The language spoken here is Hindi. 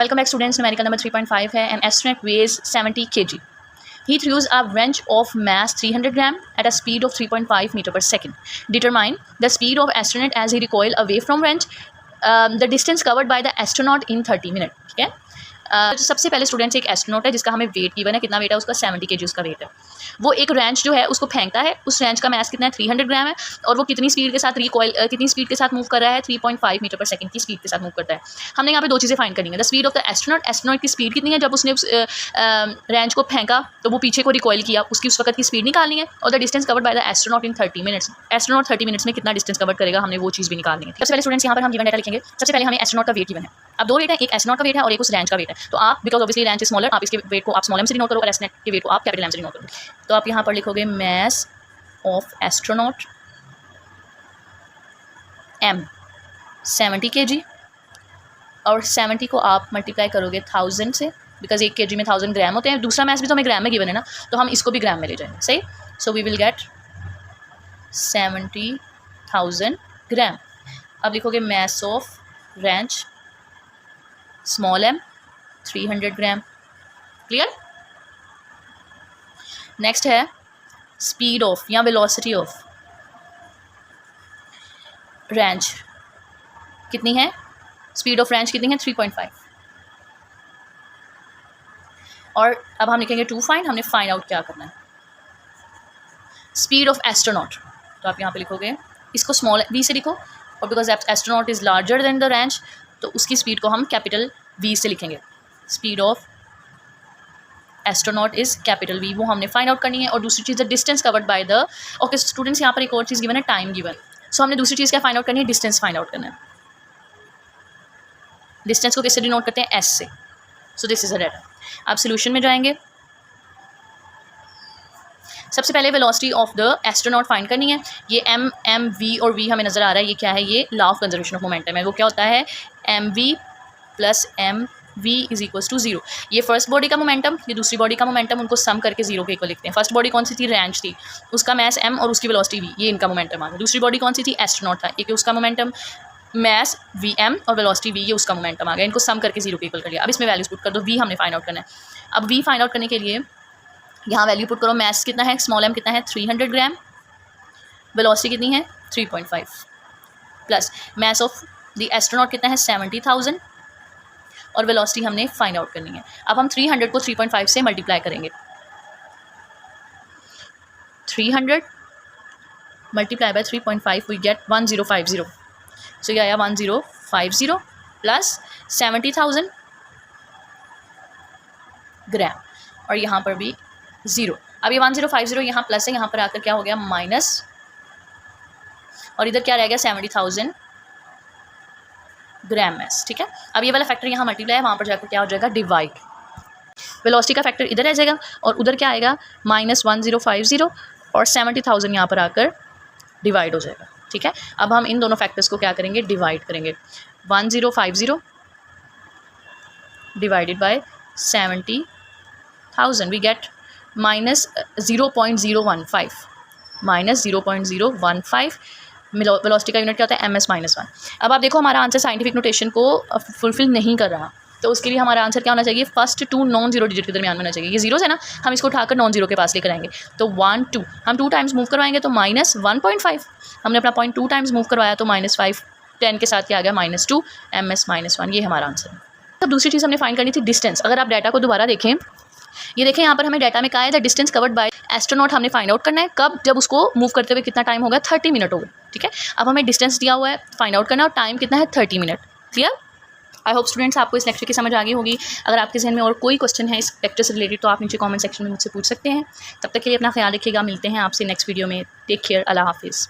Welcome back students, numerical number 3.5 है. An astronaut weighs 70 kg. He throws a wrench of mass 300 gram at a speed of 3.5 meter per second. Determine the speed of astronaut as he recoil away from wrench, the distance covered by the astronaut in 30 minutes. ठीक है. सबसे पहले स्टूडेंट्स एक एस्ट्रोनॉट है जिसका हमें वेट गिवन है. कितना वेट है उसका? 70 kg उसका वेट है. वो एक रेंच जो है उसको फेंकता है. उस रेंच का मास कितना है? 300 ग्राम है. और वो कितनी स्पीड के साथ कितनी स्पीड के साथ मूव कर रहा है? 3.5 मीटर पर सेकंड की स्पीड के साथ मूव करता है. हमने यहाँ पे दो चीज़ें फाइंड करनी है. The speed of the astronaut, astronaut की स्पीड कितनी है जब उसने उस रेंच को फेंका तो वो पीछे को रिकॉइल किया, उसकी उस वक्त की स्पीड निकालनी है. और the distance covered by the astronaut in 30 minutes. Astronaut 30 minutes में कितना डिस्टेंस कवर करेगा, हमने वो चीज़ भी निकालनी है. सबसे पहले स्टूडेंट्स यहाँ पर हम गिवन डाटा लिखेंगे. सबसे पहले हमें एस्ट्रोनॉट का वेट गिवन है. अब दो वेट है, एक एस्ट्रोनॉट का वेट है और एक उस रेंच का वेट है. तो आप बिकॉज ऑब्वियसली रेंच स्मॉलर, आप इसके वेट को आप स्मॉल एम से डिनोट करो और एस्ट्रोनॉट के वेट को आप कैपिटल एम से डिनोट करो. तो आप यहाँ पर लिखोगे mass of astronaut M 70 kg और 70 को आप मल्टीप्लाई करोगे 1000 से, बिकॉज 1 kg में 1000 ग्राम होते हैं. दूसरा मास भी तो हमें ग्राम में गिवन है ना, तो हम इसको भी ग्राम में ले जाएंगे. सही. So we will get 70,000 gram. अब लिखोगे mass of wrench small M 300 gram. Clear. Next है स्पीड ऑफ या वेलोसिटी ऑफ रेंच. कितनी है स्पीड ऑफ रेंच? कितनी है? 3.5. और अब हम लिखेंगे टू फाइंड. हमने फाइंड आउट क्या करना है? Speed of astronaut. तो आप यहाँ पे लिखोगे, इसको स्मॉल वी से लिखो, और because astronaut is larger than the wrench तो उसकी स्पीड को हम कैपिटल वी से लिखेंगे. Speed of astronaut is capital V. वो हमने फाइंड आउट करनी है. और दूसरी चीज़ है distance covered by the. Okay students, यहाँ पर एक और चीज़ गिवन है, टाइम गिवन. सो हमने दूसरी चीज़ क्या फाइंड आउट करनी है? डिस्टेंस फाइंड आउट करना है. डिस्टेंस को किससे डिनोट करते हैं? एस से. So this is a data. आप सोल्यूशन में जाएंगे. सबसे पहले velocity of the astronaut find करनी है. ये एम वी और वी हमें नज़र आ रहा है. ये क्या है? ये law of conservation of momentum है. वो क्या होता है? M V plus M V is equals to 0. ये फर्स्ट बॉडी का मोमेंटम, ये दूसरी बॉडी का मोमेंटम, उनको सम करके 0 के इक्वल लिखते हैं. फर्स्ट बॉडी कौन सी थी? रेंच थी. उसका मास m और उसकी वेलोसिटी v. ये इनका मोमेंटम आ गया. दूसरी बॉडी कौन सी थी? एस्ट्रोनॉट था. एक उसका मोमेंटम मास vm और वेलोसिटी v, ये उसका मोमेंटम आ गया. इनको सम करके 0 के इक्वल कर लिया. अब इसमें वैल्यूज पुट कर दो. v हमने फाइंड आउट करना है. अब v फाइंड आउट करने के लिए यहाँ वैल्यू पुट करो. मास कितना है? स्मॉल m कितना है? 300 ग्राम. वेलोसिटी कितनी है? 3.5 plus mass of the astronaut कितना है? 70,000 और वेलोसिटी हमने फाइंड आउट करनी है. अब हम 300 को 3.5 से मल्टीप्लाई करेंगे. 300 मल्टीप्लाई बाय 3.5 वी गेट 1050. सो ये आया 1050 प्लस 70,000 ग्राम और यहाँ पर भी 0. अब ये 1050 यहाँ प्लस है, यहाँ पर आकर क्या हो गया? माइनस. और इधर क्या रह गया? 70,000 ग्राम मास. ठीक है. अब ये वाला फैक्टर यहाँ मल्टीप्लाई है, वहाँ पर जाकर क्या हो जाएगा? डिवाइड. वेलोसिटी का फैक्टर इधर आ जाएगा और उधर क्या आएगा? माइनस 1050 और 70,000 यहाँ पर आकर डिवाइड हो जाएगा. ठीक है. अब हम इन दोनों फैक्टर्स को क्या करेंगे? डिवाइड करेंगे. 1050 divided by 70,000 we get minus 0.015. Minus 0.015. Velocity का यूनिट क्या होता है? ms-1. अब आप देखो हमारा आंसर साइंटिफिक नोटेशन को फुलफिल नहीं कर रहा, तो उसके लिए हमारा आंसर क्या होना चाहिए? फर्स्ट 2 नॉन जीरो डिजिट के दरमियान में होना चाहिए. ये जीरोस है ना, हम इसको उठाकर नॉन जीरो के पास लेकर आएंगे. तो 1 2 हम 2 टाइम्स मूव करवाएंगे तो माइनस 1.5. हमने अपना पॉइंट 2 टाइम्स मूव करवाया तो -5. 10 के साथ क्या आ गया? -2 ms-1. ये हमारा आंसर है. अब दूसरी चीज़ हमने फाइंड करनी थी डिस्टेंस. अगर आप डाटा को दोबारा देखें, ये देखें यहाँ पर हमें डाटा में कहा है the distance covered by astronaut हमने फाइंड आउट करना है. कब? जब उसको मूव करते हुए कितना टाइम हो गया? 30 मिनट हो गए. ठीक है. अब हमें डिस्टेंस दिया हुआ है, फाइंड आउट करना, और टाइम कितना है? 30 minute. Clear. I hope students आपको इस लेक्चर की समझ आ गई होगी. अगर आपके जहन में और कोई क्वेश्चन है इस लेक्चर से रिलेटेड तो आप नीचे कमेंट सेक्शन में मुझसे पूछ सकते हैं. तब तक के लिए अपना ख्याल रखिएगा. मिलते हैं आपसे नेक्स्ट वीडियो में. Take care. अल्लाह हाफिज़.